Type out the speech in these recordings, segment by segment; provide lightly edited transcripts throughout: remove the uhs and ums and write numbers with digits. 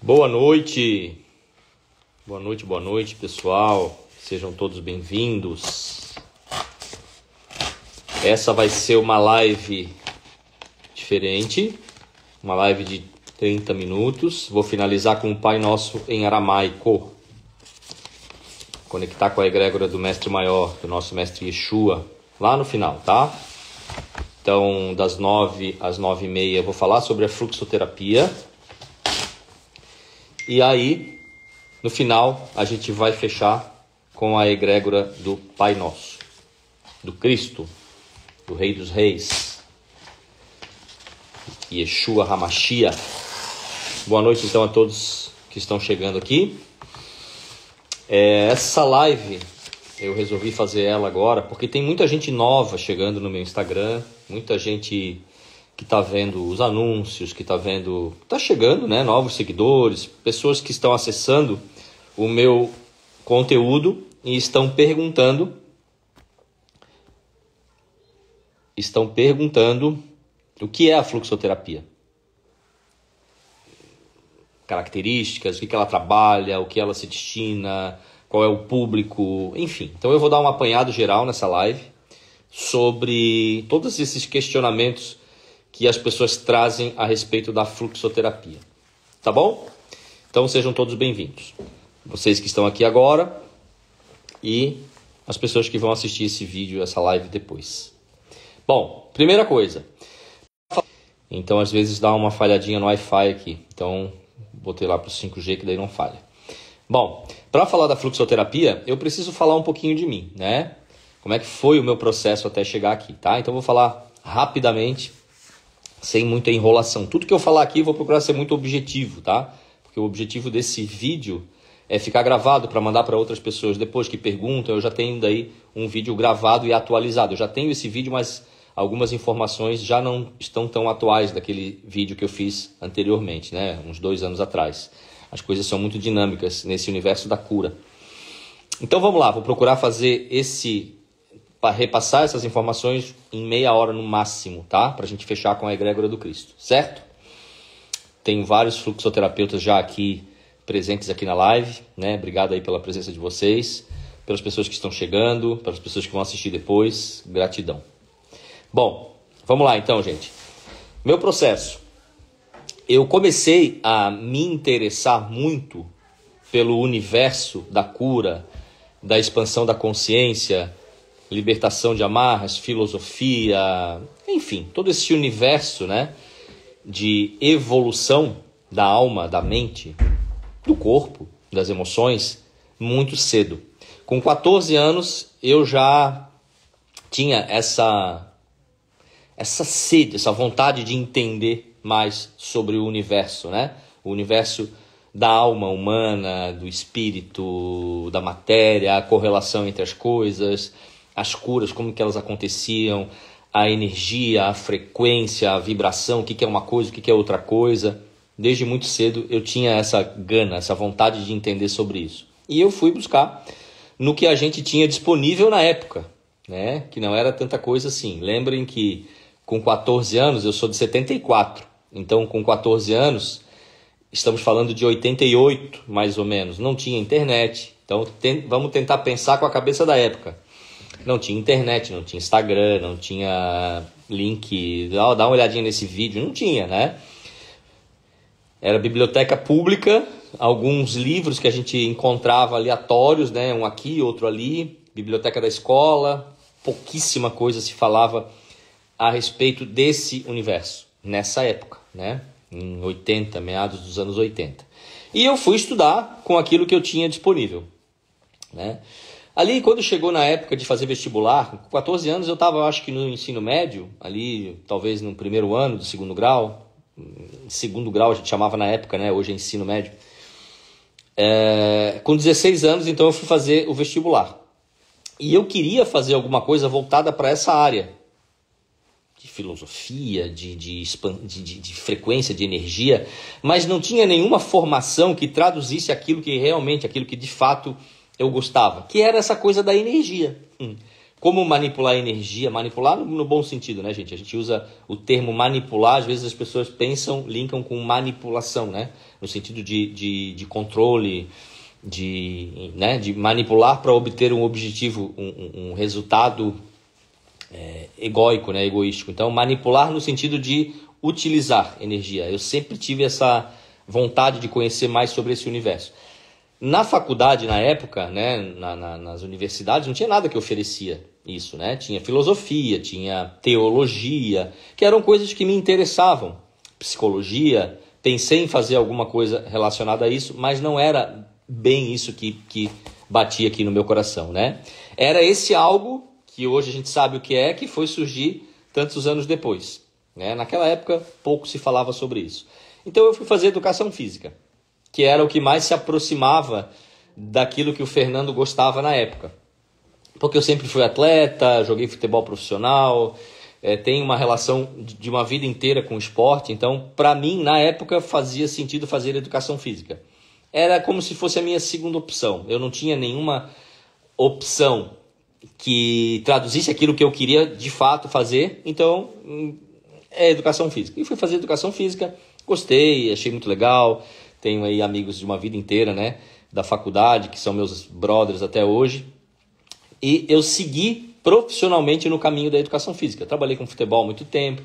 Boa noite, boa noite, pessoal. Sejam todos bem-vindos. Essa vai ser uma live diferente, uma live de 30 minutos. Vou finalizar com o Pai Nosso em aramaico. Conectar com a egrégora do Mestre Maior, do nosso Mestre Yeshua, lá no final, tá? Então, das 9 às 9h30, eu vou falar sobre a fluxoterapia. E aí, no final, a gente vai fechar com a egrégora do Pai Nosso, do Cristo, do Rei dos Reis, Yeshua HaMashiach. Boa noite, então, a todos que estão chegando aqui. Essa live, eu resolvi fazer ela agora, porque tem muita gente nova chegando no meu Instagram, muita gente que está vendo os anúncios, que está chegando, né, novos seguidores, pessoas que estão acessando o meu conteúdo e estão perguntando o que é a fluxoterapia. Características, o que ela trabalha, o que ela se destina, qual é o público, enfim. Então eu vou dar um apanhado geral nessa live sobre todos esses questionamentos que as pessoas trazem a respeito da fluxoterapia. Tá bom? Então sejam todos bem-vindos. Vocês que estão aqui agora e as pessoas que vão assistir esse vídeo, essa live depois. Bom, primeira coisa. Então às vezes dá uma falhadinha no Wi-Fi aqui. Então botei lá para o 5G que daí não falha. Bom, para falar da fluxoterapia, eu preciso falar um pouquinho de mim, né? Como é que foi o meu processo até chegar aqui, tá? Então eu vou falar rapidamente, sem muita enrolação. Tudo que eu falar aqui eu vou procurar ser muito objetivo, tá? Porque o objetivo desse vídeo é ficar gravado para mandar para outras pessoas depois que perguntam. Eu já tenho daí um vídeo gravado e atualizado. Eu já tenho esse vídeo, mas algumas informações já não estão tão atuais daquele vídeo que eu fiz anteriormente, né? Uns 2 anos atrás. As coisas são muito dinâmicas nesse universo da cura. Então vamos lá, vou procurar fazer para repassar essas informações em meia hora no máximo, tá? Para a gente fechar com a egrégora do Cristo, certo? Tem vários fluxoterapeutas já aqui presentes aqui na live, né? Obrigado aí pela presença de vocês, pelas pessoas que estão chegando, pelas pessoas que vão assistir depois, gratidão. Bom, vamos lá então, gente. Meu processo. Eu comecei a me interessar muito pelo universo da cura, da expansão da consciência, libertação de amarras, filosofia, enfim, todo esse universo, né, de evolução da alma, da mente, do corpo, das emoções, muito cedo. Com 14 anos, eu já tinha essa sede, essa vontade de entender mais sobre o universo, né? O universo da alma humana, do espírito, da matéria, a correlação entre as coisas, as curas, como que elas aconteciam, a energia, a frequência, a vibração, o que é uma coisa, o que é outra coisa. Desde muito cedo eu tinha essa gana, essa vontade de entender sobre isso. E eu fui buscar no que a gente tinha disponível na época, né? Que não era tanta coisa assim. Lembrem que com 14 anos, eu sou de 74, então com 14 anos, estamos falando de 88 mais ou menos, não tinha internet. Então vamos tentar pensar com a cabeça da época. Não tinha internet, não tinha Instagram, não tinha link, dá uma olhadinha nesse vídeo, não tinha, né? Era biblioteca pública, alguns livros que a gente encontrava aleatórios, né? Um aqui, outro ali, biblioteca da escola, pouquíssima coisa se falava a respeito desse universo, nessa época, né? Em 80, meados dos anos 80. E eu fui estudar com aquilo que eu tinha disponível, né? Ali, quando chegou na época de fazer vestibular, com 14 anos eu estava, acho que no ensino médio, ali talvez no primeiro ano do segundo grau. Segundo grau a gente chamava na época, né? Hoje é ensino médio. Com 16 anos, então, eu fui fazer o vestibular. E eu queria fazer alguma coisa voltada para essa área de filosofia, de frequência, de energia, mas não tinha nenhuma formação que traduzisse aquilo que de fato eu gostava, que era essa coisa da energia. Como manipular a energia, manipular no bom sentido, né, gente? A gente usa o termo manipular, às vezes as pessoas linkam com manipulação, né? no sentido de controle, né, de manipular para obter um objetivo, um resultado egóico, né, egoístico. Então, manipular no sentido de utilizar energia. Eu sempre tive essa vontade de conhecer mais sobre esse universo. Na faculdade, na época, né, nas universidades, não tinha nada que oferecia isso, né? Tinha filosofia, tinha teologia, que eram coisas que me interessavam. Psicologia, pensei em fazer alguma coisa relacionada a isso, mas não era bem isso que batia aqui no meu coração, né? Era esse algo que hoje a gente sabe o que foi surgir tantos anos depois, né? Naquela época, pouco se falava sobre isso. Então eu fui fazer educação física, que era o que mais se aproximava daquilo que o Fernando gostava na época. Porque eu sempre fui atleta, joguei futebol profissional, tenho uma relação de uma vida inteira com o esporte, então, para mim, na época, fazia sentido fazer educação física. Era como se fosse a minha segunda opção. Eu não tinha nenhuma opção que traduzisse aquilo que eu queria, de fato, fazer, então, é educação física. E fui fazer educação física, gostei, achei muito legal. Tenho aí amigos de uma vida inteira, né, da faculdade, que são meus brothers até hoje. E eu segui profissionalmente no caminho da educação física. Trabalhei com futebol há muito tempo,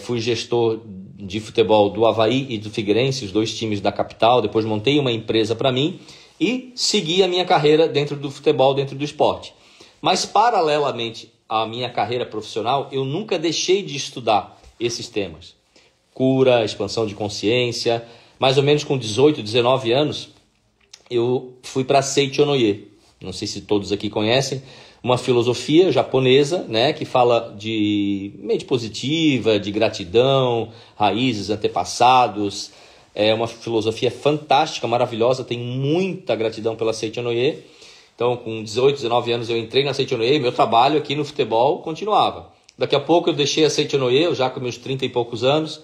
fui gestor de futebol do Avaí e do Figueirense, os 2 times da capital. Depois montei uma empresa para mim e segui a minha carreira dentro do futebol, dentro do esporte. Mas, paralelamente à minha carreira profissional, eu nunca deixei de estudar esses temas. Cura, expansão de consciência. Mais ou menos com 18, 19 anos, eu fui para Seicho no Ie. Não sei se todos aqui conhecem, uma filosofia japonesa, né, que fala de mente positiva, de gratidão, raízes, antepassados. É uma filosofia fantástica, maravilhosa, tenho muita gratidão pela Seicho no Ie. Então, com 18, 19 anos, eu entrei na Seicho no Ie, meu trabalho aqui no futebol continuava. Daqui a pouco eu deixei a Seicho no Ie, já com meus 30 e poucos anos.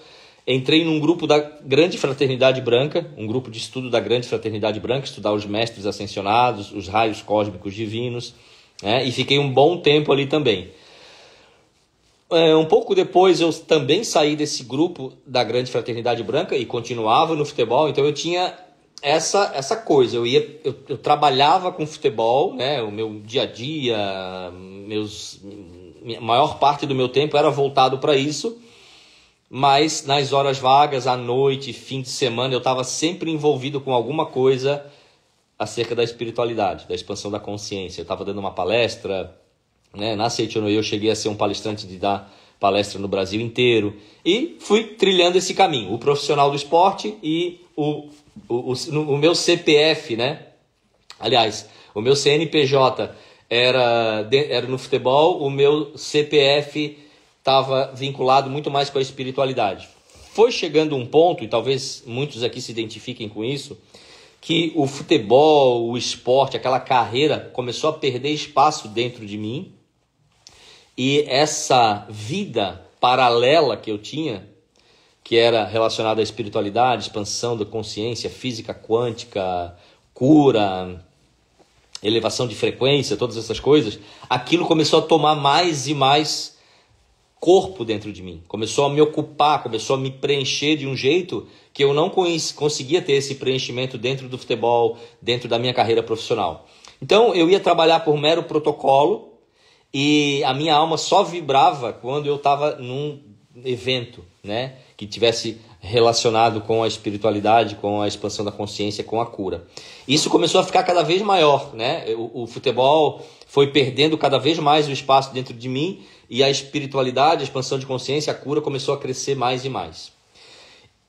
Entrei num grupo da Grande Fraternidade Branca, um grupo de estudo da Grande Fraternidade Branca, estudar os mestres ascensionados, os raios cósmicos divinos, né? E fiquei um bom tempo ali também. Um pouco depois eu também saí desse grupo da Grande Fraternidade Branca e continuava no futebol, então eu tinha essa coisa, eu trabalhava com futebol, né? O meu dia a dia, a maior parte do meu tempo era voltado para isso. Mas nas horas vagas, à noite, fim de semana, eu estava sempre envolvido com alguma coisa acerca da espiritualidade, da expansão da consciência. Eu estava dando uma palestra, né? Na Seicho no Ie eu cheguei a ser um palestrante de dar palestra no Brasil inteiro. E fui trilhando esse caminho, o profissional do esporte e o meu CPF, né? Aliás, o meu CNPJ era no futebol, o meu CPF estava vinculado muito mais com a espiritualidade. Foi chegando um ponto, e talvez muitos aqui se identifiquem com isso, que o futebol, o esporte, aquela carreira começou a perder espaço dentro de mim, e essa vida paralela que eu tinha, que era relacionada à espiritualidade, expansão da consciência, física quântica, cura, elevação de frequência, todas essas coisas, aquilo começou a tomar mais e mais corpo dentro de mim, começou a me ocupar, começou a me preencher de um jeito que eu não conseguia ter esse preenchimento dentro do futebol, dentro da minha carreira profissional. Então eu ia trabalhar por mero protocolo e a minha alma só vibrava quando eu estava num evento, né, que tivesse relacionado com a espiritualidade, com a expansão da consciência, com a cura. Isso começou a ficar cada vez maior, né? O futebol foi perdendo cada vez mais o espaço dentro de mim e a espiritualidade, a expansão de consciência, a cura começou a crescer mais e mais.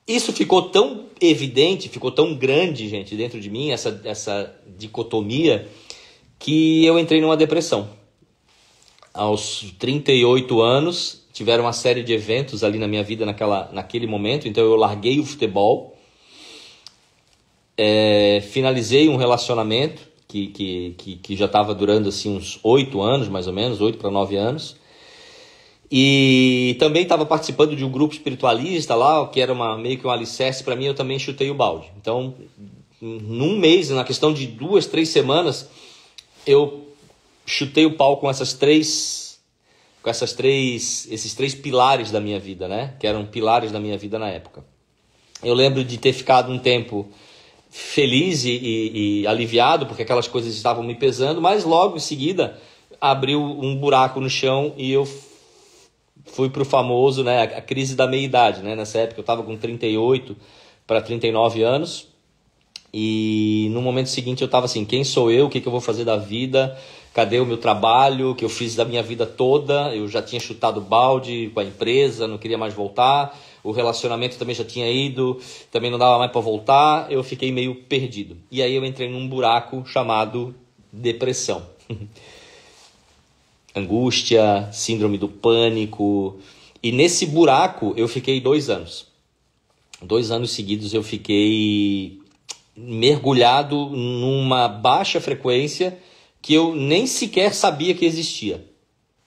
Isso ficou tão evidente, ficou tão grande, gente, dentro de mim, essa dicotomia, que eu entrei numa depressão. Aos 38 anos, tiveram uma série de eventos ali na minha vida naquele momento, então eu larguei o futebol, finalizei um relacionamento que já estava durando assim, uns 8 anos, mais ou menos, 8 para 9 anos, e também estava participando de um grupo espiritualista lá, que era meio que um alicerce para mim, eu também chutei o balde. Então, num mês, na questão de 2, 3 semanas, eu chutei o pau com esses três pilares da minha vida, né? Que eram pilares da minha vida na época. Eu lembro de ter ficado um tempo feliz e aliviado, porque aquelas coisas estavam me pesando, mas logo em seguida abriu um buraco no chão e eu fui para o famoso, né, a crise da meia-idade. Né? Nessa época eu estava com 38 para 39 anos e no momento seguinte eu estava assim, quem sou eu, o que eu vou fazer da vida, cadê o meu trabalho, que eu fiz da minha vida toda, eu já tinha chutado balde com a empresa, não queria mais voltar, o relacionamento também já tinha ido, também não dava mais para voltar, eu fiquei meio perdido. E aí eu entrei num buraco chamado depressão. Angústia, síndrome do pânico. E nesse buraco eu fiquei 2 anos. 2 anos seguidos eu fiquei mergulhado numa baixa frequência que eu nem sequer sabia que existia.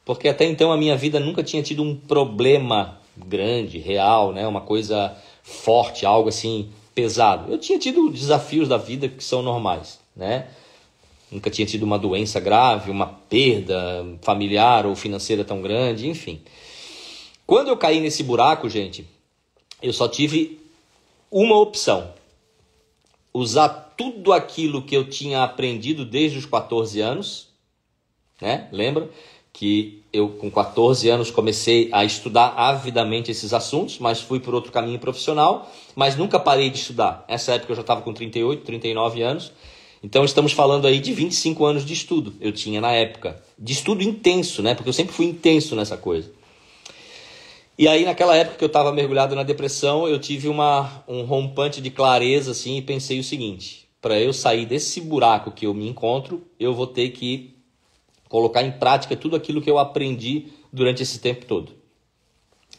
Porque até então a minha vida nunca tinha tido um problema grande, real, né? Uma coisa forte, algo assim pesado. Eu tinha tido desafios da vida que são normais, né? Nunca tinha tido uma doença grave, uma perda familiar ou financeira tão grande, enfim. Quando eu caí nesse buraco, gente, eu só tive uma opção: usar tudo aquilo que eu tinha aprendido desde os 14 anos, né? Lembra que eu com 14 anos comecei a estudar avidamente esses assuntos, mas fui por outro caminho profissional, mas nunca parei de estudar. Nessa época eu já estava com 38, 39 anos, então estamos falando aí de 25 anos de estudo. Eu tinha na época, de estudo intenso, né? Porque eu sempre fui intenso nessa coisa. E aí naquela época que eu estava mergulhado na depressão, eu tive um rompante de clareza assim, e pensei o seguinte: para eu sair desse buraco que eu me encontro, eu vou ter que colocar em prática tudo aquilo que eu aprendi durante esse tempo todo.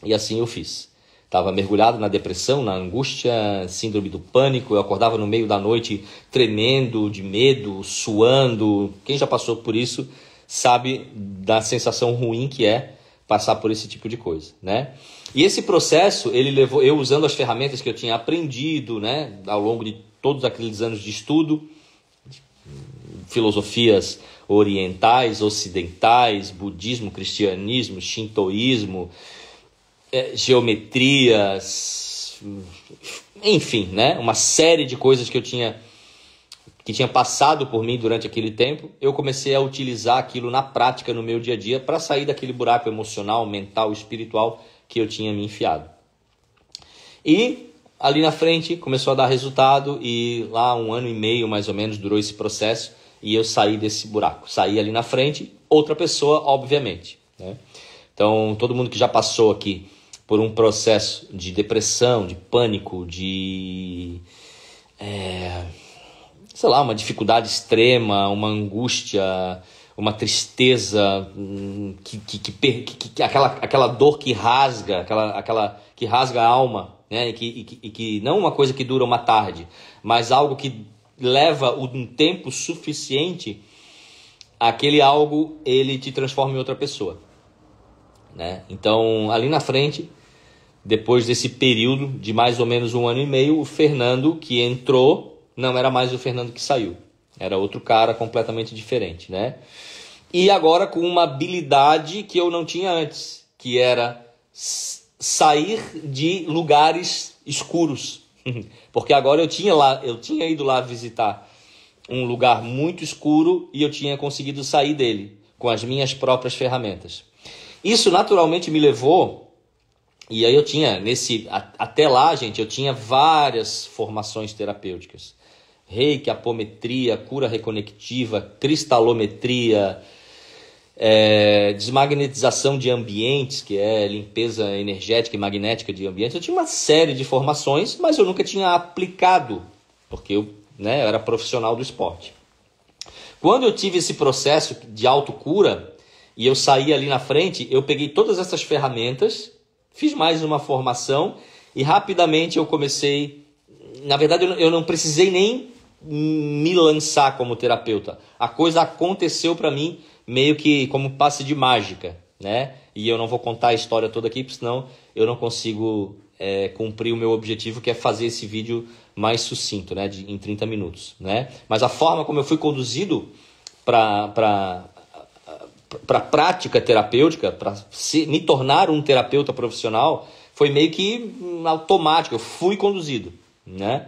E assim eu fiz. Estava mergulhado na depressão, na angústia, síndrome do pânico. Eu acordava no meio da noite tremendo de medo, suando. Quem já passou por isso sabe da sensação ruim que é passar por esse tipo de coisa, né? E esse processo, ele levou, eu usando as ferramentas que eu tinha aprendido, né, ao longo de todos aqueles anos de estudo, filosofias orientais, ocidentais, budismo, cristianismo, shintoísmo, geometrias, enfim, né? Uma série de coisas que tinha passado por mim durante aquele tempo. Eu comecei a utilizar aquilo na prática, no meu dia a dia, para sair daquele buraco emocional, mental, espiritual que eu tinha me enfiado. E ali na frente começou a dar resultado e lá 1 ano e meio mais ou menos durou esse processo. E eu saí desse buraco. Saí ali na frente, outra pessoa, obviamente, né? Então, todo mundo que já passou aqui por um processo de depressão, de pânico, de sei lá, uma dificuldade extrema, uma angústia, uma tristeza, aquela dor que rasga, aquela que rasga a alma, né? E que não uma coisa que dura uma tarde, mas algo que leva um tempo suficiente, aquele algo ele te transforma em outra pessoa, né? Então, ali na frente, depois desse período de mais ou menos 1 ano e meio, o Fernando que entrou não era mais o Fernando que saiu, era outro cara completamente diferente, né? E agora com uma habilidade que eu não tinha antes, que era sair de lugares escuros. Porque agora eu tinha ido lá visitar um lugar muito escuro e eu tinha conseguido sair dele com as minhas próprias ferramentas. Isso naturalmente me levou, e aí eu tinha, até lá, gente, eu tinha várias formações terapêuticas. Reiki, apometria, cura reconectiva, cristalometria, desmagnetização de ambientes, que é limpeza energética e magnética de ambientes. Eu tinha uma série de formações, mas eu nunca tinha aplicado, porque eu era profissional do esporte. Quando eu tive esse processo de autocura e eu saí ali na frente, eu peguei todas essas ferramentas, fiz mais uma formação e rapidamente eu comecei. Na verdade, eu não precisei nem me lançar como terapeuta. A coisa aconteceu para mim meio que como passe de mágica, né? E eu não vou contar a história toda aqui, porque senão eu não consigo cumprir o meu objetivo, que é fazer esse vídeo mais sucinto, né? Em 30 minutos, né? Mas a forma como eu fui conduzido para prática terapêutica, para me tornar um terapeuta profissional, foi meio que automático, eu fui conduzido, né?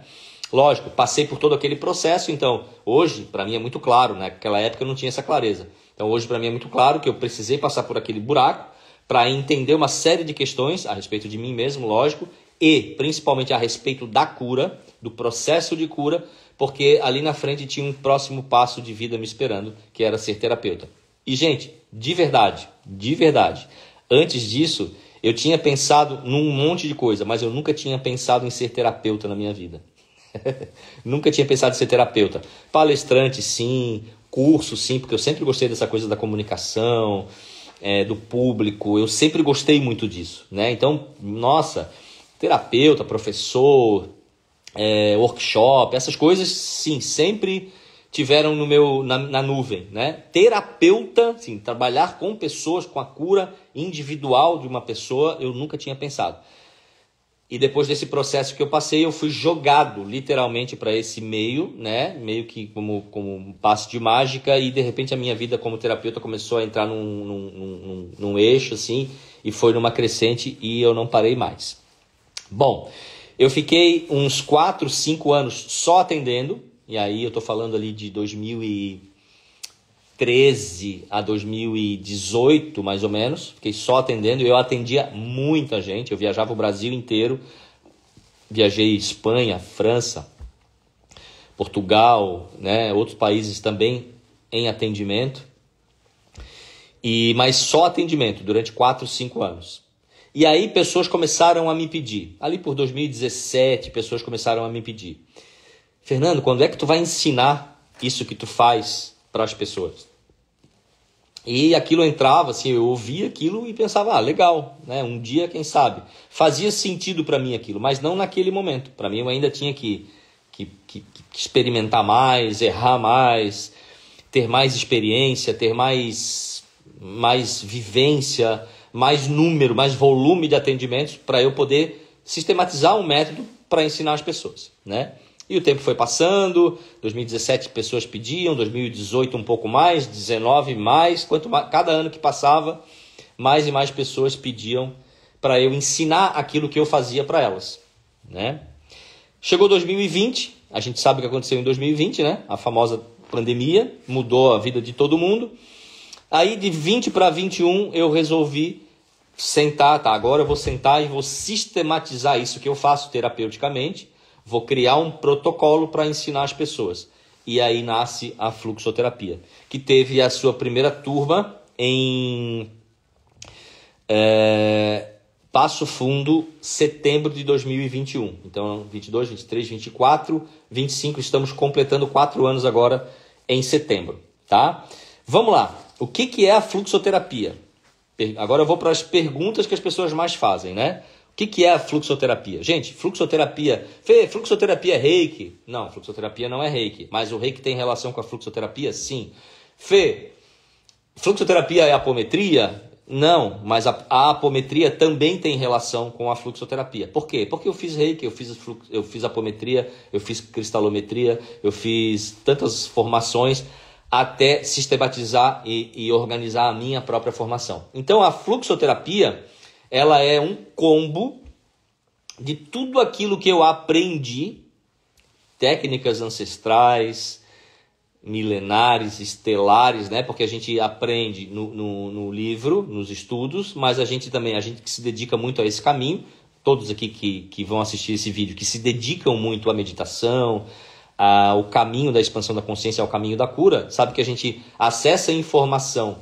Lógico, passei por todo aquele processo, então hoje para mim é muito claro, né? Naquela época eu não tinha essa clareza. Então hoje para mim é muito claro que eu precisei passar por aquele buraco para entender uma série de questões a respeito de mim mesmo, lógico, e principalmente a respeito da cura, do processo de cura, porque ali na frente tinha um próximo passo de vida me esperando, que era ser terapeuta. E gente, de verdade, antes disso eu tinha pensado num monte de coisa, mas eu nunca tinha pensado em ser terapeuta na minha vida. Nunca tinha pensado em ser terapeuta. Palestrante, sim. Curso, sim, porque eu sempre gostei dessa coisa da comunicação, do público. Eu sempre gostei muito disso, né? Então, nossa, terapeuta, professor, workshop, essas coisas, sim, sempre tiveram na nuvem, né? Terapeuta, sim, trabalhar com pessoas, com a cura individual de uma pessoa, eu nunca tinha pensado. E depois desse processo que eu passei, eu fui jogado literalmente para esse meio, né? Meio que como um passe de mágica, e de repente a minha vida como terapeuta começou a entrar num eixo assim, e foi numa crescente, e eu não parei mais. Bom, eu fiquei uns 4, 5 anos só atendendo, e aí eu tô falando ali de 2013 a 2018, mais ou menos. Fiquei só atendendo. Eu atendia muita gente. Eu viajava o Brasil inteiro. Viajei Espanha, França, Portugal, né? Outros países também em atendimento. Mas só atendimento durante 4, 5 anos. E aí pessoas começaram a me pedir. Ali por 2017, pessoas começaram a me pedir: Fernando, quando é que tu vai ensinar isso que tu faz para as pessoas? E aquilo entrava, assim, eu ouvia aquilo e pensava, legal, né? Um dia, quem sabe. Fazia sentido para mim aquilo, mas não naquele momento. Para mim, eu ainda tinha que experimentar mais, errar mais, ter mais experiência, ter mais vivência, mais número, mais volume de atendimentos para eu poder sistematizar um método para ensinar as pessoas, né? E o tempo foi passando, 2017 pessoas pediam, 2018 um pouco mais, 2019 mais, cada ano que passava, mais e mais pessoas pediam para eu ensinar aquilo que eu fazia para elas, né? Chegou 2020, a gente sabe o que aconteceu em 2020, né? A famosa pandemia mudou a vida de todo mundo. Aí de 20 para 21 eu resolvi sentar, agora eu vou sentar e vou sistematizar isso que eu faço terapeuticamente. Vou criar um protocolo para ensinar as pessoas. E aí nasce a fluxoterapia, que teve a sua primeira turma em Passo Fundo, setembro de 2021. Então, 22, 23, 24, 25, estamos completando 4 anos agora em setembro, tá? Vamos lá. O que é a fluxoterapia? Agora eu vou para as perguntas que as pessoas mais fazem, né? O que é a fluxoterapia? Gente, fluxoterapia é reiki? Não, fluxoterapia não é reiki. Mas o reiki tem relação com a fluxoterapia? Sim. Fluxoterapia é apometria? Não, mas a apometria também tem relação com a fluxoterapia. Por quê? Porque eu fiz reiki, eu fiz apometria, eu fiz cristalometria, eu fiz tantas formações até sistematizar e organizar a minha própria formação. Então a fluxoterapia, ela é um combo de tudo aquilo que eu aprendi, técnicas ancestrais, milenares, estelares, né? Porque a gente aprende no livro, nos estudos, mas a gente que se dedica muito a esse caminho, todos aqui que vão assistir esse vídeo, que se dedicam muito à meditação, ao caminho da expansão da consciência, ao caminho da cura, sabe que a gente acessa a informação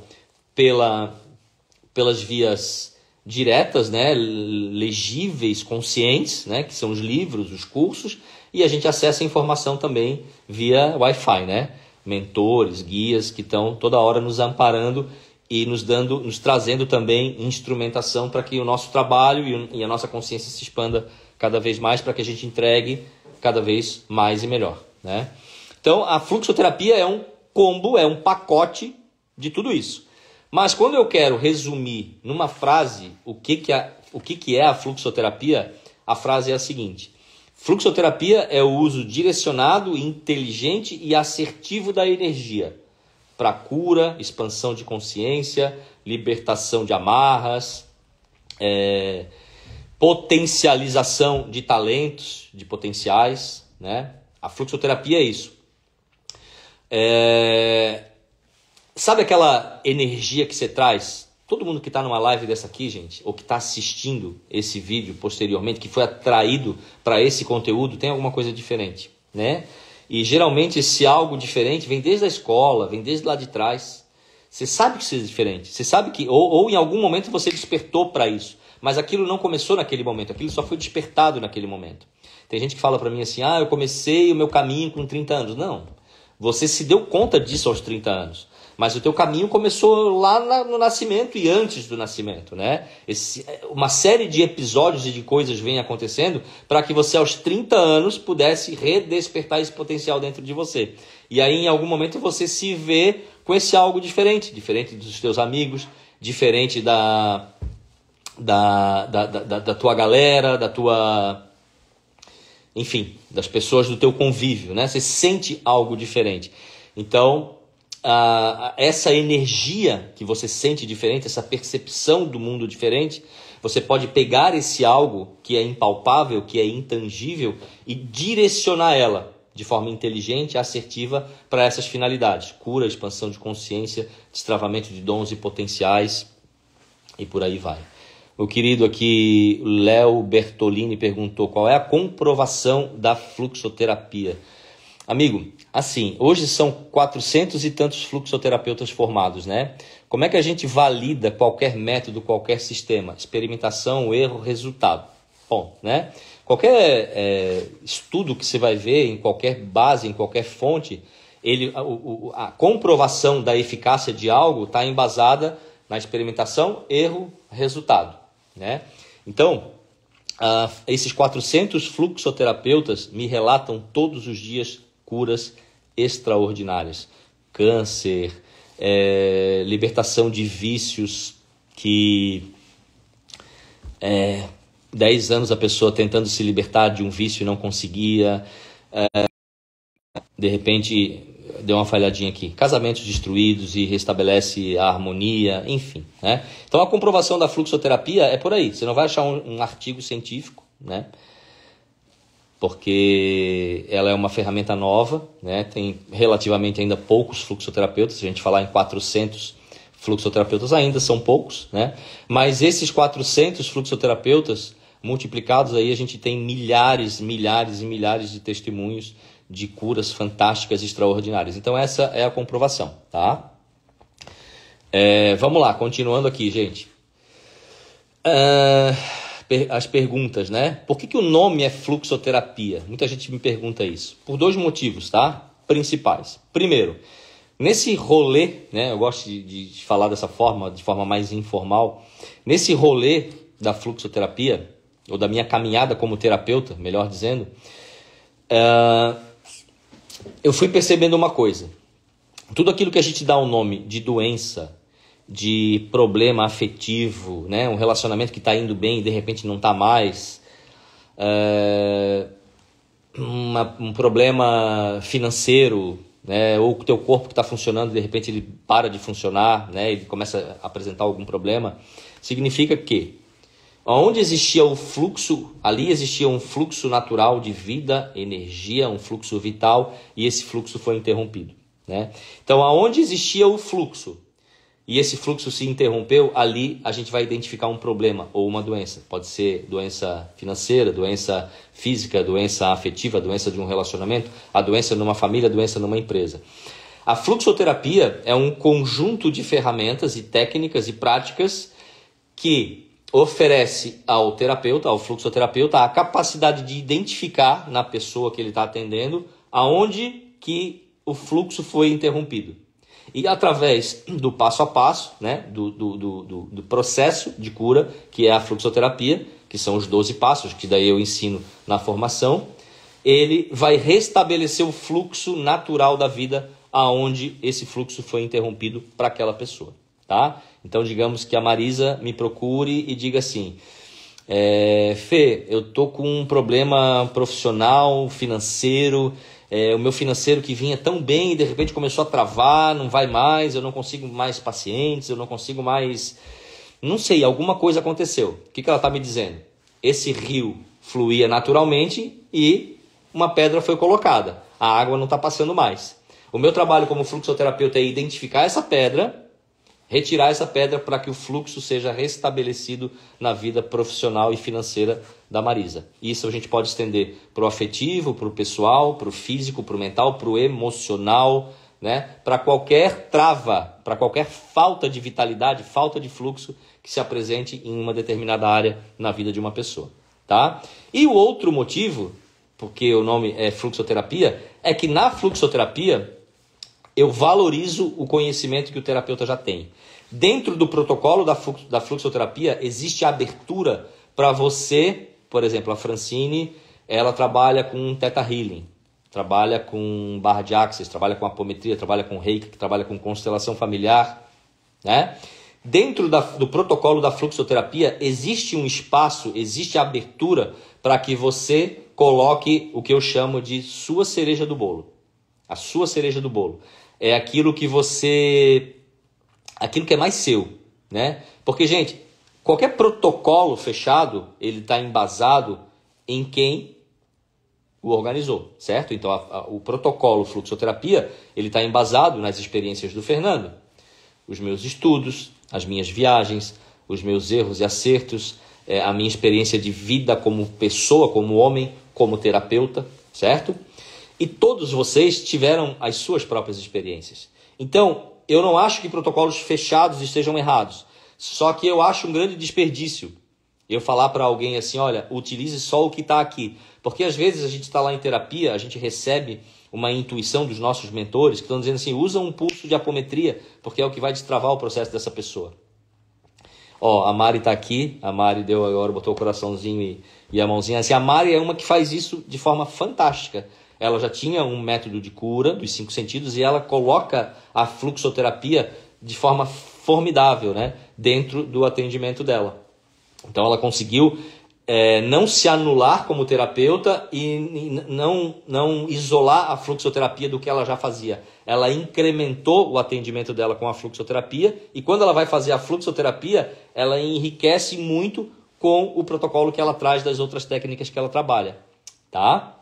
pelas vias diretas, né, legíveis, conscientes, né, que são os livros, os cursos, e a gente acessa a informação também via Wi-Fi, né, mentores, guias que estão toda hora nos amparando e nos trazendo também instrumentação para que o nosso trabalho e a nossa consciência se expanda cada vez mais, para que a gente entregue cada vez mais e melhor, né? Então a fluxoterapia é um combo, é um pacote de tudo isso. Mas quando eu quero resumir numa frase o que é a fluxoterapia, a frase é a seguinte: fluxoterapia é o uso direcionado, inteligente e assertivo da energia para cura, expansão de consciência, libertação de amarras, potencialização de talentos, de potenciais, né? A fluxoterapia é isso. Sabe aquela energia que você traz? Todo mundo que está numa live dessa aqui, gente, ou que está assistindo esse vídeo posteriormente, que foi atraído para esse conteúdo, tem alguma coisa diferente, né? E geralmente esse algo diferente vem desde a escola, vem desde lá de trás. Você sabe que isso é diferente, você sabe que, ou em algum momento você despertou para isso, mas aquilo não começou naquele momento, aquilo só foi despertado naquele momento. Tem gente que fala para mim assim, eu comecei o meu caminho com 30 anos. Não, você se deu conta disso aos 30 anos. Mas o teu caminho começou lá no nascimento e antes do nascimento, né? Uma série de episódios e de coisas vem acontecendo para que você aos 30 anos pudesse redespertar esse potencial dentro de você. E aí em algum momento você se vê com esse algo diferente dos teus amigos, diferente da tua galera, enfim, das pessoas do teu convívio, né? Você sente algo diferente. Então, essa energia que você sente diferente, essa percepção do mundo diferente, você pode pegar esse algo que é impalpável, que é intangível e direcionar ela de forma inteligente e assertiva para essas finalidades. Cura, expansão de consciência, destravamento de dons e potenciais e por aí vai. O querido aqui, Léo Bertolini, perguntou qual é a comprovação da fluxoterapia. Amigo, assim, hoje são 400 e tantos fluxoterapeutas formados, né? Como é que a gente valida qualquer método, qualquer sistema? Experimentação, erro, resultado. Bom, né? Qualquer estudo que você vai ver, em qualquer base, em qualquer fonte, a comprovação da eficácia de algo está embasada na experimentação, erro, resultado, né? Então, esses 400 fluxoterapeutas me relatam todos os dias curas extraordinárias. Câncer, libertação de vícios que 10 anos a pessoa tentando se libertar de um vício e não conseguia. De repente deu uma falhadinha aqui. Casamentos destruídos e restabelece a harmonia, enfim, né? Então a comprovação da fluxoterapia é por aí. Você não vai achar um artigo científico, né? Porque ela é uma ferramenta nova, né? Tem relativamente ainda poucos fluxoterapeutas. Se a gente falar em 400 fluxoterapeutas, ainda são poucos, né? Mas esses 400 fluxoterapeutas multiplicados aí, a gente tem milhares e milhares de testemunhos de curas fantásticas e extraordinárias. Então essa é a comprovação, tá? Vamos lá, continuando aqui, gente. As perguntas, né? Por que o nome é fluxoterapia? Muita gente me pergunta isso. Por 2 motivos, tá? Principais. Primeiro, nesse rolê, né? Eu gosto de falar dessa forma, de forma mais informal. Nesse rolê da fluxoterapia, ou da minha caminhada como terapeuta, melhor dizendo, eu fui percebendo uma coisa. Tudo aquilo que a gente dá o nome de doença, de problema afetivo, né? Um relacionamento que está indo bem e de repente não está mais, um problema financeiro, né? Ou o teu corpo que está funcionando, de repente ele para de funcionar, né? Ele começa a apresentar algum problema, significa que onde existia o fluxo, ali existia um fluxo natural de vida, energia, um fluxo vital, e esse fluxo foi interrompido, né? Então, aonde existia o fluxo e esse fluxo se interrompeu, ali a gente vai identificar um problema ou uma doença. Pode ser doença financeira, doença física, doença afetiva, doença de um relacionamento, a doença numa família, a doença numa empresa. A fluxoterapia é um conjunto de ferramentas e técnicas e práticas que oferece ao terapeuta, ao fluxoterapeuta, a capacidade de identificar na pessoa que ele está atendendo aonde que o fluxo foi interrompido. E através do passo a passo, né, do processo de cura, que é a fluxoterapia, que são os 12 passos, que daí eu ensino na formação, ele vai restabelecer o fluxo natural da vida aonde esse fluxo foi interrompido para aquela pessoa, tá? Então, digamos que a Marisa me procure e diga assim, Fê, eu tô com um problema profissional, financeiro, o meu financeiro que vinha tão bem e de repente começou a travar, não vai mais, eu não consigo mais pacientes, eu não consigo mais... Não sei, alguma coisa aconteceu. O que ela está me dizendo? esse rio fluía naturalmente e uma pedra foi colocada. A água não está passando mais. O meu trabalho como fluxoterapeuta é identificar essa pedra, retirar essa pedra para que o fluxo seja restabelecido na vida profissional e financeira da Marisa. Isso a gente pode estender para o afetivo, para o pessoal, para o físico, para o mental, para o emocional, né? Para qualquer trava, para qualquer falta de vitalidade, falta de fluxo que se apresente em uma determinada área na vida de uma pessoa. Tá? E o outro motivo, porque o nome é fluxoterapia, é que na fluxoterapia eu valorizo o conhecimento que o terapeuta já tem. Dentro do protocolo da fluxoterapia existe a abertura para você, por exemplo, a Francine, ela trabalha com Theta Healing, trabalha com barra de Axis, trabalha com apometria, trabalha com Reiki, trabalha com constelação familiar, né? Dentro do protocolo da fluxoterapia existe um espaço, existe a abertura para que você coloque o que eu chamo de sua cereja do bolo. A sua cereja do bolo. É aquilo que aquilo que é mais seu, né? Porque, gente, qualquer protocolo fechado, ele está embasado em quem o organizou, certo? Então, o protocolo fluxoterapia, ele está embasado nas experiências do Fernando. Os meus estudos, as minhas viagens, os meus erros e acertos, a minha experiência de vida como pessoa, como homem, como terapeuta, certo? E todos vocês tiveram as suas próprias experiências. Então, eu não acho que protocolos fechados estejam errados. Só que eu acho um grande desperdício eu falar para alguém assim, olha, utilize só o que está aqui. Porque às vezes a gente está lá em terapia, a gente recebe uma intuição dos nossos mentores que estão dizendo assim, usa um pulso de apometria, porque é o que vai destravar o processo dessa pessoa. Ó, a Mari está aqui, a Mari deu agora, botou o coraçãozinho e a mãozinha. Assim, a Mari é uma que faz isso de forma fantástica. Ela já tinha um método de cura dos 5 sentidos e ela coloca a fluxoterapia de forma formidável, né, dentro do atendimento dela. Então ela conseguiu não se anular como terapeuta e não isolar a fluxoterapia do que ela já fazia. Ela incrementou o atendimento dela com a fluxoterapia e quando ela vai fazer a fluxoterapia, ela enriquece muito com o protocolo que ela traz das outras técnicas que ela trabalha. Tá?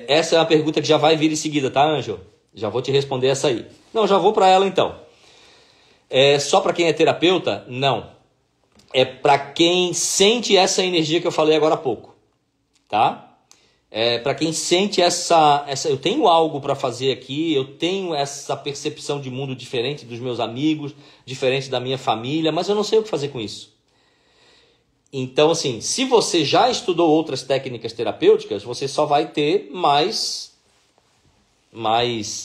Essa é uma pergunta que já vai vir em seguida, tá, Ângelo? Já vou te responder essa aí. Não, já vou para ela então. Só para quem é terapeuta? Não. É para quem sente essa energia que eu falei agora há pouco, tá? Para quem sente essa eu tenho algo para fazer aqui, eu tenho essa percepção de mundo diferente dos meus amigos, diferente da minha família, mas eu não sei o que fazer com isso. Então, assim, se você já estudou outras técnicas terapêuticas, você só vai ter mais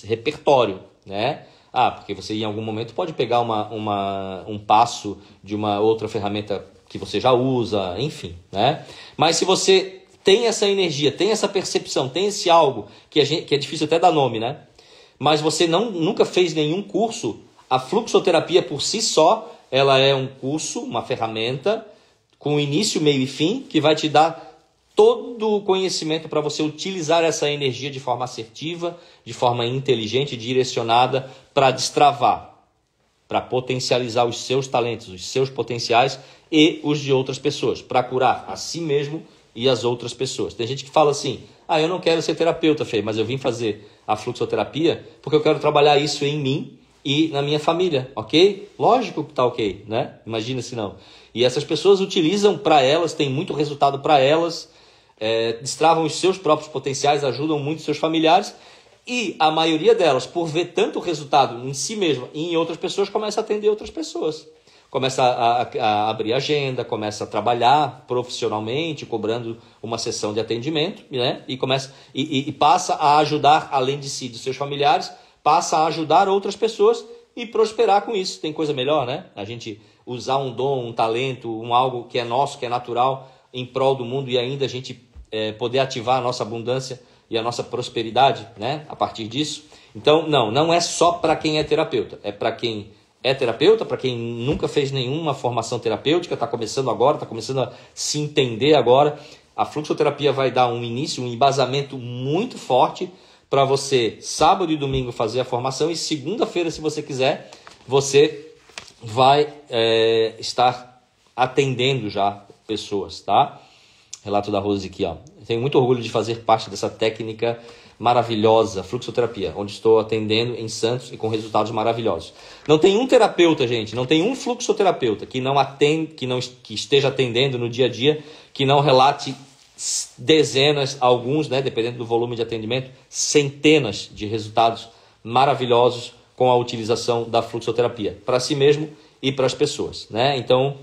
repertório, né? Porque você em algum momento pode pegar um passo de uma outra ferramenta que você já usa, enfim, né? Mas se você tem essa energia, tem essa percepção, tem esse algo que é difícil até dar nome, né? Mas você nunca fez nenhum curso, a fluxoterapia por si só, ela é um curso, uma ferramenta com início, meio e fim, que vai te dar todo o conhecimento para você utilizar essa energia de forma assertiva, de forma inteligente, direcionada para destravar, para potencializar os seus talentos, os seus potenciais e os de outras pessoas, para curar a si mesmo e as outras pessoas. Tem gente que fala assim, eu não quero ser terapeuta, Fê, mas eu vim fazer a fluxoterapia porque eu quero trabalhar isso em mim e na minha família, ok? Lógico que tá ok, né? Imagina se não. E essas pessoas utilizam para elas, tem muito resultado para elas, destravam os seus próprios potenciais, ajudam muito seus familiares e a maioria delas, por ver tanto resultado em si mesma e em outras pessoas, começa a atender outras pessoas. Começa a abrir agenda, começa a trabalhar profissionalmente, cobrando uma sessão de atendimento, né? E passa a ajudar, além de si, de seus familiares, passa a ajudar outras pessoas e prosperar com isso. Tem coisa melhor, né? A gente usar um dom, um talento, algo que é nosso, que é natural, em prol do mundo e ainda a gente poder ativar a nossa abundância e a nossa prosperidade, né? A partir disso. Então, não é só para quem é terapeuta. É para quem é terapeuta, para quem nunca fez nenhuma formação terapêutica, está começando agora, está começando a se entender agora. A fluxoterapia vai dar um início, um embasamento muito forte para você, sábado e domingo, fazer a formação e segunda-feira, se você quiser, você vai estar atendendo já pessoas, tá? Relato da Rose aqui, ó. Tenho muito orgulho de fazer parte dessa técnica maravilhosa, fluxoterapia, onde estou atendendo em Santos e com resultados maravilhosos. Não tem um terapeuta, gente, não tem um fluxoterapeuta que não atende, que esteja atendendo no dia a dia, que não relate dezenas, alguns, né, dependendo do volume de atendimento, centenas de resultados maravilhosos com a utilização da fluxoterapia, para si mesmo e para as pessoas, né? Então,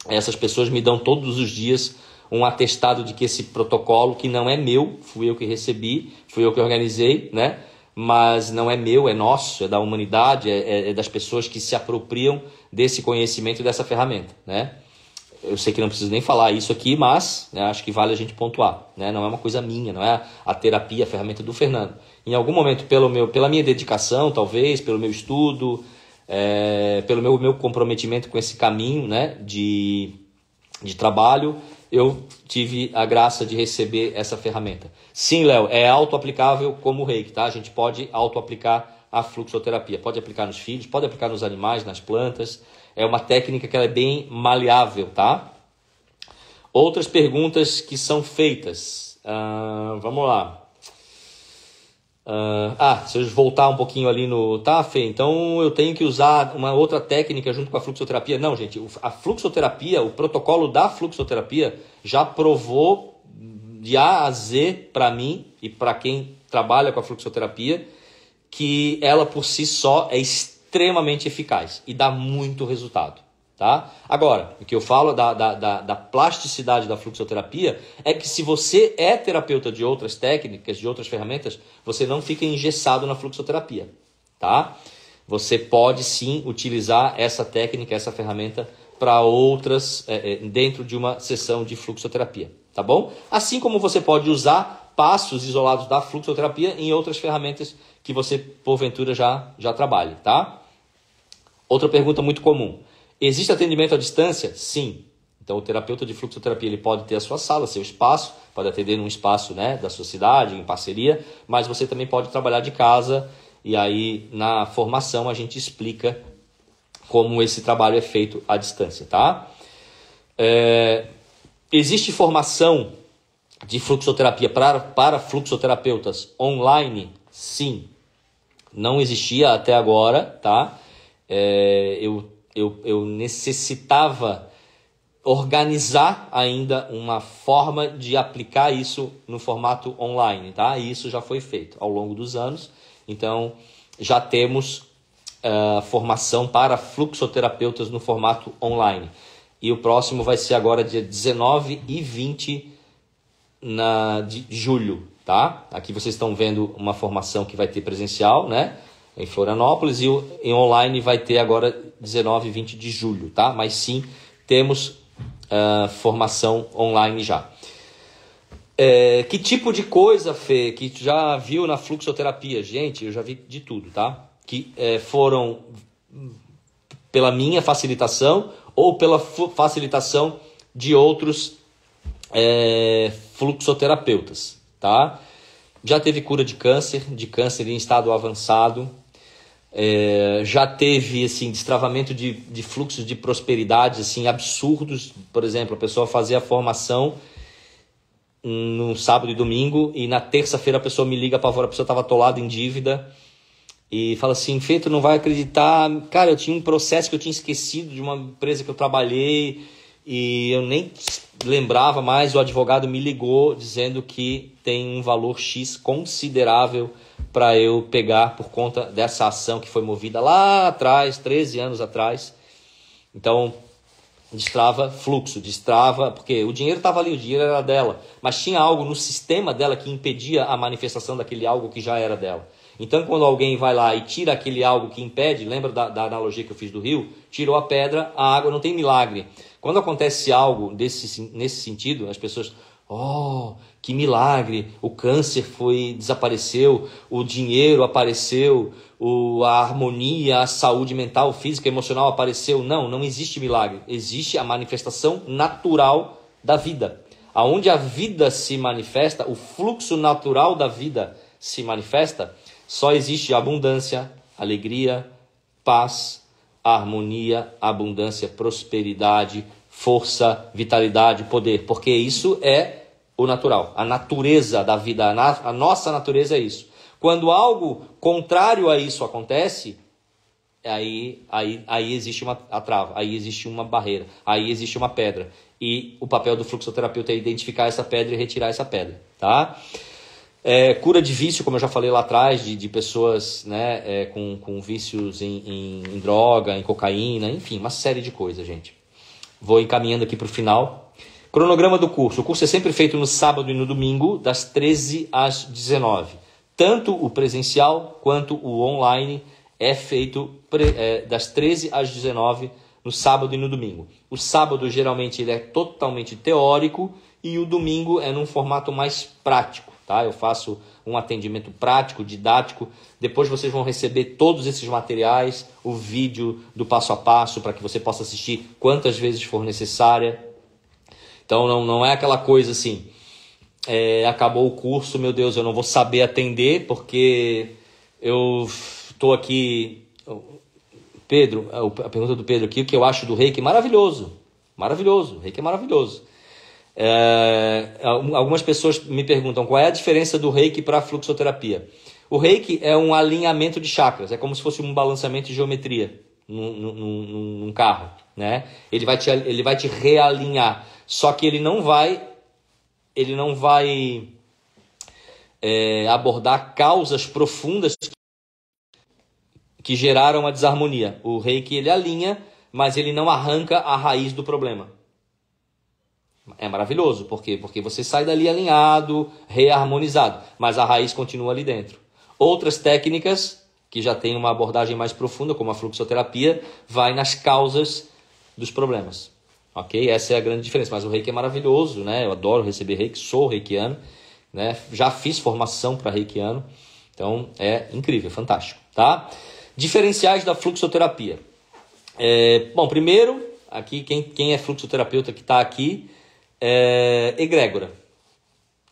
essas pessoas me dão todos os dias um atestado de que esse protocolo, que não é meu, fui eu que recebi, fui eu que organizei, né? Mas não é meu, é nosso, é da humanidade, é das pessoas que se apropriam desse conhecimento e dessa ferramenta, né? Eu sei que não preciso nem falar isso aqui, mas, né, acho que vale a gente pontuar, né? Não é uma coisa minha, não é a terapia, a ferramenta do Fernando. Em algum momento, pela minha dedicação, talvez, pelo meu estudo, pelo meu comprometimento com esse caminho, né, de trabalho, eu tive a graça de receber essa ferramenta. Sim, Léo, é auto-aplicável como o reiki, tá? A gente pode auto-aplicar a fluxoterapia. Pode aplicar nos filhos, pode aplicar nos animais, nas plantas. É uma técnica que ela é bem maleável, tá? Outras perguntas que são feitas. Vamos lá. Se eu voltar um pouquinho ali no... Tá, Fê, então eu tenho que usar uma outra técnica junto com a fluxoterapia. Não, gente, a fluxoterapia, o protocolo da fluxoterapia já provou de A a Z para mim e para quem trabalha com a fluxoterapia que ela por si só é extremamente eficaz e dá muito resultado. Tá? Agora, o que eu falo da plasticidade da fluxoterapia é que se você é terapeuta de outras técnicas, de outras ferramentas, você não fica engessado na fluxoterapia. Tá? Você pode sim utilizar essa técnica, essa ferramenta para outras, dentro de uma sessão de fluxoterapia. Tá bom? Assim como você pode usar passos isolados da fluxoterapia em outras ferramentas que você, porventura, já trabalhe. Tá? Outra pergunta muito comum. Existe atendimento à distância? Sim. Então, o terapeuta de fluxoterapia ele pode ter a sua sala, seu espaço, pode atender num espaço, né, da sua cidade, em parceria, mas você também pode trabalhar de casa e aí na formação a gente explica como esse trabalho é feito à distância, tá? Existe formação de fluxoterapia para fluxoterapeutas online? Sim. Não existia até agora, tá? Eu necessitava organizar ainda uma forma de aplicar isso no formato online, tá? E isso já foi feito ao longo dos anos. Então, já temos formação para fluxoterapeutas no formato online. E o próximo vai ser agora dia 19 e 20 de julho, tá? Aqui vocês estão vendo uma formação que vai ter presencial, né? Em Florianópolis, e em online vai ter agora 19 e 20 de julho, tá? Mas sim, temos formação online já. Que tipo de coisa, Fê, que tu já viu na fluxoterapia? Gente, eu já vi de tudo, tá? Que foram pela minha facilitação ou pela facilitação de outros fluxoterapeutas, tá? Já teve cura de câncer em estado avançado. Já teve assim, destravamento de fluxos de prosperidade assim, absurdos. Por exemplo, a pessoa fazia a formação no sábado e domingo e na terça-feira a pessoa me liga apavorada, a pessoa estava atolada em dívida e fala assim: Fê, tu não vai acreditar, cara, eu tinha um processo que eu tinha esquecido de uma empresa que eu trabalhei e eu nem lembrava mais. O advogado me ligou dizendo que tem um valor X considerável para eu pegar por conta dessa ação que foi movida lá atrás, 13 anos atrás. Então, destrava fluxo, porque o dinheiro estava ali, o dinheiro era dela, mas tinha algo no sistema dela que impedia a manifestação daquele algo que já era dela. Então, quando alguém vai lá e tira aquele algo que impede, lembra da analogia que eu fiz do rio? Tirou a pedra, a água, não tem milagre. Quando acontece algo nesse sentido, as pessoas... Oh, que milagre, o câncer desapareceu, o dinheiro apareceu, a harmonia, a saúde mental, física, emocional apareceu. Não existe milagre. Existe a manifestação natural da vida. Aonde a vida se manifesta, o fluxo natural da vida se manifesta, só existe abundância, alegria, paz, harmonia, abundância, prosperidade, força, vitalidade, poder, porque isso é o natural, a natureza da vida, a nossa natureza é isso. Quando algo contrário a isso acontece, aí existe uma trava, aí existe uma barreira, aí existe uma pedra. E o papel do fluxoterapeuta é identificar essa pedra e retirar essa pedra, tá? Cura de vício, como eu já falei lá atrás, de pessoas, né, com vícios em droga, em cocaína, enfim, uma série de coisas, gente. Vou encaminhando aqui para o final. Cronograma do curso. O curso é sempre feito no sábado e no domingo, das 13 às 19. Tanto o presencial quanto o online é feito das 13 às 19 no sábado e no domingo. O sábado, geralmente, ele é totalmente teórico e o domingo é num formato mais prático. Tá? Eu faço um atendimento prático, didático. Depois vocês vão receber todos esses materiais, o vídeo do passo a passo, para que você possa assistir quantas vezes for necessária. Então não é aquela coisa assim, acabou o curso, meu Deus, eu não vou saber atender porque eu estou aqui... Pedro, a pergunta do Pedro aqui, o que eu acho do Reiki? Maravilhoso, maravilhoso, o Reiki é maravilhoso. Algumas pessoas me perguntam qual é a diferença do Reiki para a fluxoterapia. O Reiki é um alinhamento de chakras, é como se fosse um balanceamento de geometria num carro, né? Ele vai te realinhar, só que ele não vai abordar causas profundas que geraram a desarmonia. O Reiki ele alinha, mas ele não arranca a raiz do problema. É maravilhoso, por quê? Porque você sai dali alinhado, reharmonizado, mas a raiz continua ali dentro. Outras técnicas, que já têm uma abordagem mais profunda, como a fluxoterapia, vai nas causas dos problemas. Ok? Essa é a grande diferença. Mas o Reiki é maravilhoso, né? Eu adoro receber Reiki, sou reikiano, né? Já fiz formação para reikiano, então é incrível, fantástico. Tá? Diferenciais da fluxoterapia. Bom, primeiro, aqui quem é fluxoterapeuta que está aqui, egrégora.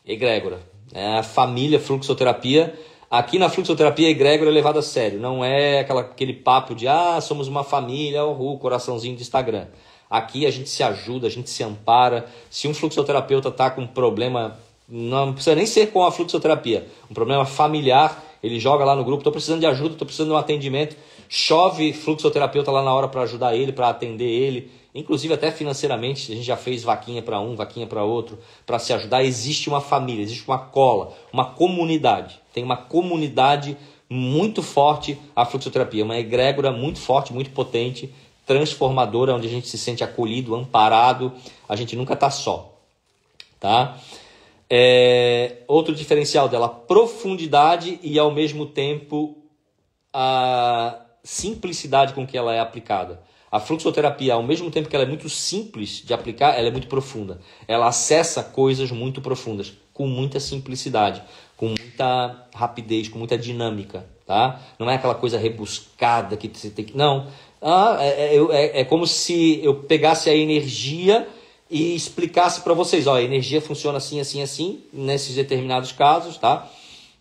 Egrégora. A família fluxoterapia. Aqui na fluxoterapia, a egrégora é levada a sério. Não é aquele papo de somos uma família, coraçãozinho de Instagram. Aqui a gente se ajuda, a gente se ampara. Se um fluxoterapeuta está com um problema, não precisa nem ser com a fluxoterapia, um problema familiar, ele joga lá no grupo, estou precisando de ajuda, estou precisando de um atendimento. Chove fluxoterapeuta lá na hora para ajudar ele, para atender ele. Inclusive até financeiramente, a gente já fez vaquinha para um, vaquinha para outro, para se ajudar. Existe uma família, existe uma cola, uma comunidade. Tem uma comunidade muito forte a fluxoterapia, uma egrégora muito forte, muito potente, transformadora, onde a gente se sente acolhido, amparado, a gente nunca está só. Tá? Outro diferencial dela, profundidade e ao mesmo tempo a simplicidade com que ela é aplicada. A fluxoterapia, ao mesmo tempo que ela é muito simples de aplicar, ela é muito profunda. Ela acessa coisas muito profundas, com muita simplicidade, com muita rapidez, com muita dinâmica. Tá? Não é aquela coisa rebuscada que você tem que... Não. É como se eu pegasse a energia e explicasse para vocês. A energia funciona assim, assim, assim, nesses determinados casos. Tá?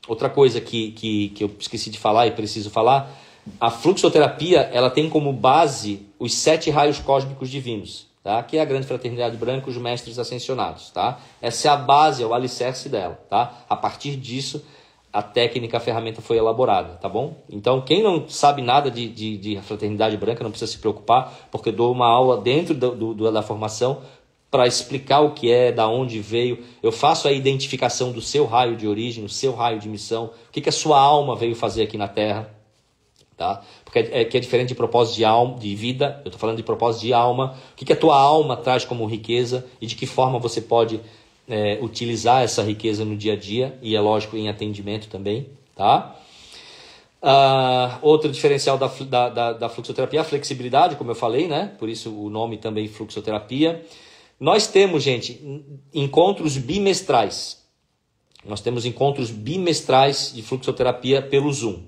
Outra coisa que eu esqueci de falar e preciso falar... A fluxoterapia ela tem como base os 7 raios cósmicos divinos, tá? Que é a grande fraternidade branca, os mestres ascensionados. Tá? Essa é a base, é o alicerce dela. Tá? A partir disso, a técnica, a ferramenta foi elaborada. Tá bom? Então, quem não sabe nada de fraternidade branca não precisa se preocupar, porque eu dou uma aula dentro da formação para explicar o que é, da onde veio. Eu faço a identificação do seu raio de origem, o seu raio de missão, o que a sua alma veio fazer aqui na Terra. Tá? Porque é diferente de propósito de alma, de vida. Eu estou falando de propósito de alma. O que a tua alma traz como riqueza e de que forma você pode utilizar essa riqueza no dia a dia, e é lógico em atendimento também. Tá? Outro diferencial da fluxoterapia é a flexibilidade, como eu falei, né? Por isso o nome também fluxoterapia. Nós temos, gente, encontros bimestrais. Nós temos encontros bimestrais de fluxoterapia pelo Zoom.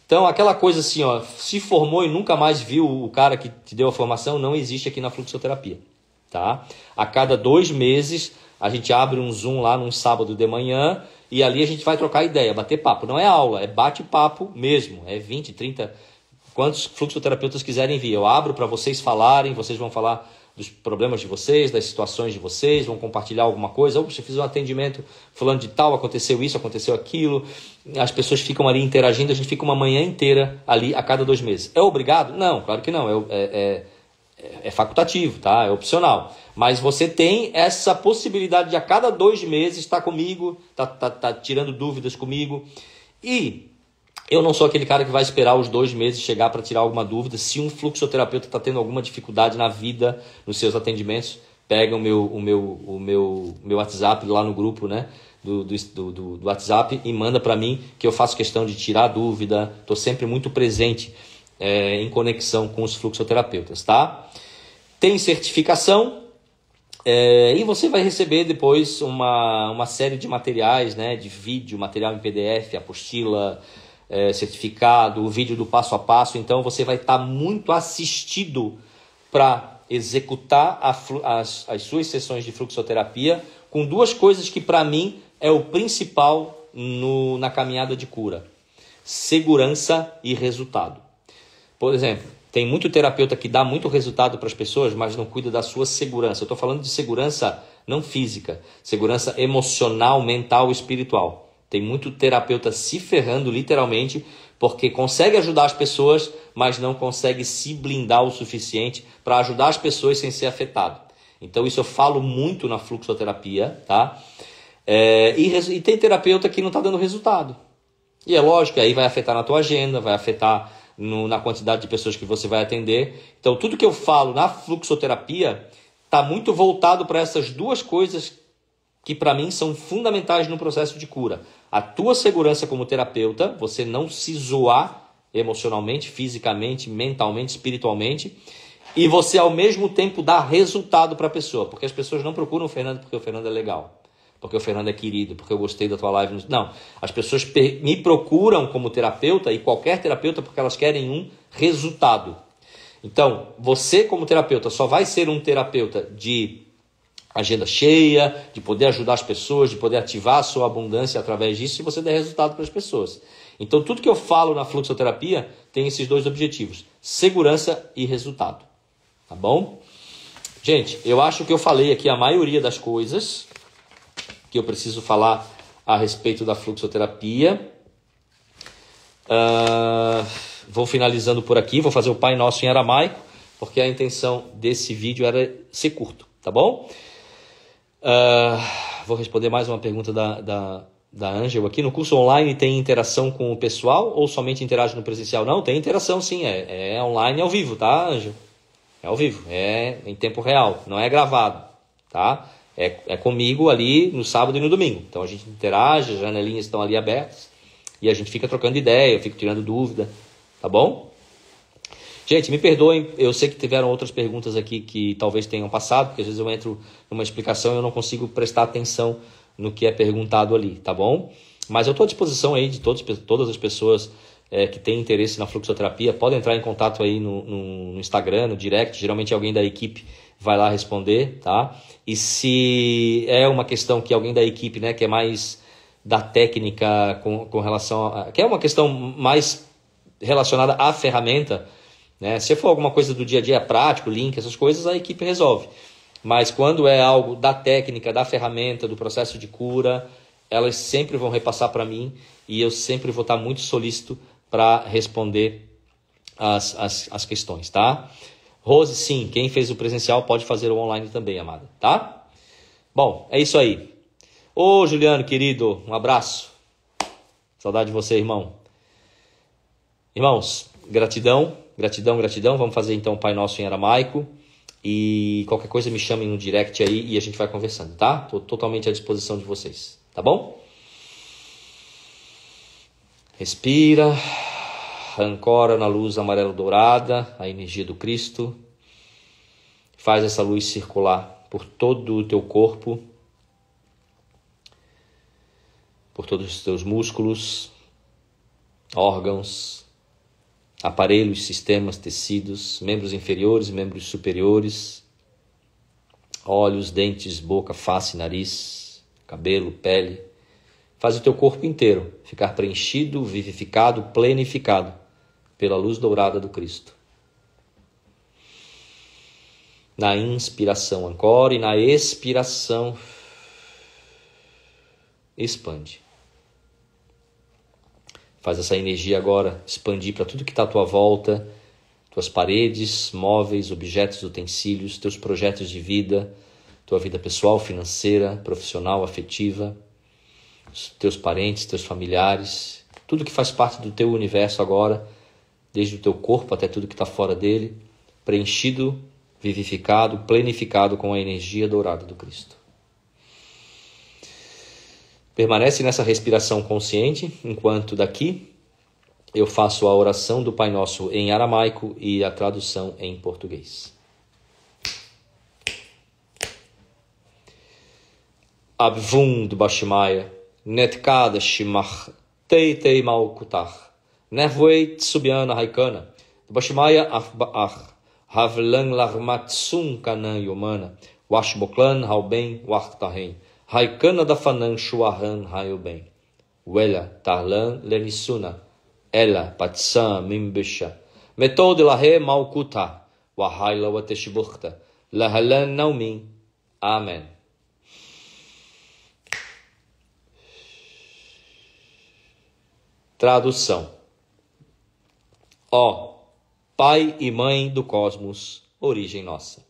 Então, aquela coisa assim, se formou e nunca mais viu o cara que te deu a formação, não existe aqui na fluxoterapia. Tá? A cada 2 meses, a gente abre um Zoom lá num sábado de manhã e ali a gente vai trocar ideia, bater papo. Não é aula, é bate-papo mesmo. É 20, 30, quantos fluxoterapeutas quiserem vir. Eu abro para vocês falarem, vocês vão falar dos problemas de vocês, das situações de vocês, vão compartilhar alguma coisa. Poxa, fiz um atendimento fulano de tal, aconteceu isso, aconteceu aquilo. As pessoas ficam ali interagindo, a gente fica uma manhã inteira ali a cada 2 meses. É obrigado? Não, claro que não. É facultativo, tá? É opcional. Mas você tem essa possibilidade de a cada 2 meses estar comigo, tá tirando dúvidas comigo. E eu não sou aquele cara que vai esperar os 2 meses chegar para tirar alguma dúvida. Se um fluxoterapeuta está tendo alguma dificuldade na vida, nos seus atendimentos, pega o meu WhatsApp lá no grupo, né, do WhatsApp e manda para mim, que eu faço questão de tirar a dúvida. Estou sempre muito presente em conexão com os fluxoterapeutas, tá? Tem certificação e você vai receber depois uma série de materiais, né, de vídeo, material em PDF, apostila, certificado, o vídeo do passo a passo. Então você vai estar muito assistido para executar as suas sessões de fluxoterapia com 2 coisas que para mim é o principal na caminhada de cura: segurança e resultado. Por exemplo, tem muito terapeuta que dá muito resultado para as pessoas, mas não cuida da sua segurança. Eu estou falando de segurança não física, segurança emocional, mental e espiritual. Tem muito terapeuta se ferrando literalmente porque consegue ajudar as pessoas, mas não consegue se blindar o suficiente para ajudar as pessoas sem ser afetado. Então isso eu falo muito na fluxoterapia, tá? E tem terapeuta que não está dando resultado. E é lógico que aí vai afetar na tua agenda, vai afetar na quantidade de pessoas que você vai atender. Então tudo que eu falo na fluxoterapia está muito voltado para essas 2 coisas que para mim são fundamentais no processo de cura. A tua segurança como terapeuta, você não se zoar emocionalmente, fisicamente, mentalmente, espiritualmente, e você ao mesmo tempo dar resultado para a pessoa, porque as pessoas não procuram o Fernando porque o Fernando é legal, porque o Fernando é querido, porque eu gostei da tua live. Não, as pessoas me procuram como terapeuta, e qualquer terapeuta, porque elas querem um resultado. Então, você como terapeuta só vai ser um terapeuta de agenda cheia, de poder ajudar as pessoas, de poder ativar a sua abundância através disso, se você der resultado para as pessoas. Então, tudo que eu falo na fluxoterapia tem esses 2 objetivos: segurança e resultado. Tá bom? Gente, eu acho que eu falei aqui a maioria das coisas que eu preciso falar a respeito da fluxoterapia. Vou finalizando por aqui, vou fazer o Pai Nosso em aramaico, porque a intenção desse vídeo era ser curto, tá bom? Vou responder mais uma pergunta da Ângela aqui. No curso online tem interação com o pessoal ou somente interage no presencial? Não, tem interação sim, é online, é ao vivo, tá, Ângela? É ao vivo, é em tempo real, não é gravado, tá? É comigo ali no sábado e no domingo. Então a gente interage, as janelinhas estão ali abertas e a gente fica trocando ideia, eu fico tirando dúvida, tá bom? Gente, me perdoem, eu sei que tiveram outras perguntas aqui que talvez tenham passado, porque às vezes eu entro numa explicação e eu não consigo prestar atenção no que é perguntado ali, tá bom? Mas eu estou à disposição aí de todas as pessoas que têm interesse na fluxoterapia. Podem entrar em contato aí no Instagram, no direct, geralmente alguém da equipe vai lá responder, tá? E se é uma questão que alguém da equipe, né, que é mais da técnica com relação que é uma questão mais relacionada à ferramenta, né? Se for alguma coisa do dia a dia prático, link, essas coisas, a equipe resolve. Mas quando é algo da técnica, da ferramenta, do processo de cura, elas sempre vão repassar para mim e eu sempre vou estar muito solícito para responder as questões, tá? Rose, sim, quem fez o presencial pode fazer o online também, amada, tá? Bom, é isso aí. Ô, Juliano, querido, um abraço. Saudade de você, irmão. Irmãos, gratidão, gratidão, gratidão. Vamos fazer então o Pai Nosso em aramaico. E qualquer coisa me chamem no direct aí e a gente vai conversando, tá? Estou totalmente à disposição de vocês, tá bom? Respira, ancora na luz amarelo-dourada, a energia do Cristo. Faz essa luz circular por todo o teu corpo, por todos os teus músculos, órgãos, aparelhos, sistemas, tecidos, membros inferiores, membros superiores, olhos, dentes, boca, face, nariz, cabelo, pele. Faz o teu corpo inteiro ficar preenchido, vivificado, plenificado pela luz dourada do Cristo. Na inspiração, ancora, e na expiração, expande. Faz essa energia agora expandir para tudo que está à tua volta, tuas paredes, móveis, objetos, utensílios, teus projetos de vida, tua vida pessoal, financeira, profissional, afetiva, teus parentes, teus familiares, tudo que faz parte do teu universo agora, desde o teu corpo até tudo que está fora dele, preenchido, vivificado, plenificado com a energia dourada do Cristo. Permanece nessa respiração consciente, enquanto daqui eu faço a oração do Pai Nosso em aramaico e a tradução em português. Abvund Bashimaya, Netkada Shimach, Teitei Malkutach, Nevweit Subiana Haikana, Bashimaya Achbaach, Havlan Larmatsun Kanan Yomana, Washboklan Hauben Wartahen, Haikana da Fanan Shuahan Hayoben, Wela Tarlan Lenissuna, Ela Patsan Mimbisha, Metode Lahe Malkuta, Wahaila Wateshburta, Lahalan Naumin. Amém. Tradução. Ó Pai e Mãe do Cosmos, origem nossa.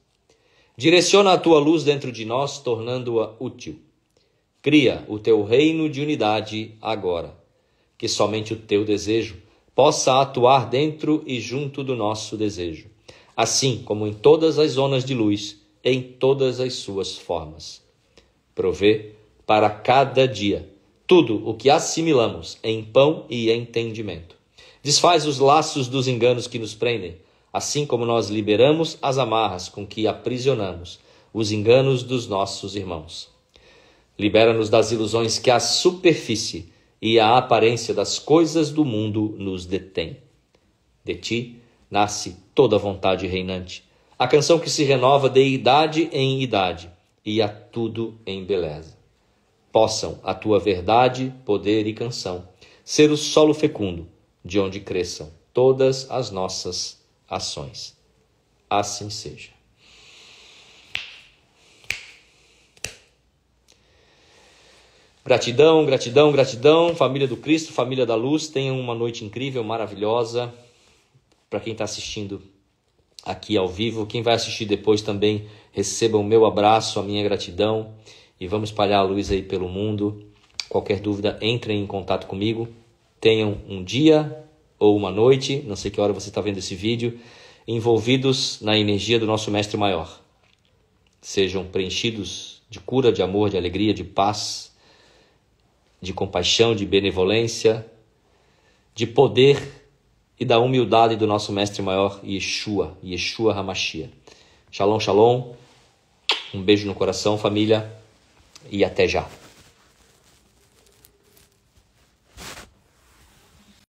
Direciona a tua luz dentro de nós, tornando-a útil. Cria o teu reino de unidade agora. Que somente o teu desejo possa atuar dentro e junto do nosso desejo. Assim como em todas as zonas de luz, em todas as suas formas. Provê para cada dia tudo o que assimilamos em pão e entendimento. Desfaz os laços dos enganos que nos prendem, assim como nós liberamos as amarras com que aprisionamos os enganos dos nossos irmãos. Libera-nos das ilusões que a superfície e a aparência das coisas do mundo nos detêm. De ti nasce toda a vontade reinante, a canção que se renova de idade em idade e a tudo em beleza. Possam a tua verdade, poder e canção ser o solo fecundo, de onde cresçam todas as nossas ações. Assim seja. Gratidão, gratidão, gratidão, família do Cristo, família da luz, tenham uma noite incrível, maravilhosa. Para quem está assistindo aqui ao vivo, quem vai assistir depois também, receba o meu abraço, a minha gratidão. E vamos espalhar a luz aí pelo mundo. Qualquer dúvida, entrem em contato comigo. Tenham um dia ou uma noite, não sei que hora você está vendo esse vídeo, envolvidos na energia do nosso Mestre Maior. Sejam preenchidos de cura, de amor, de alegria, de paz, de compaixão, de benevolência, de poder e da humildade do nosso Mestre Maior, Yeshua HaMashiach. Shalom, shalom. Um beijo no coração, família. E até já.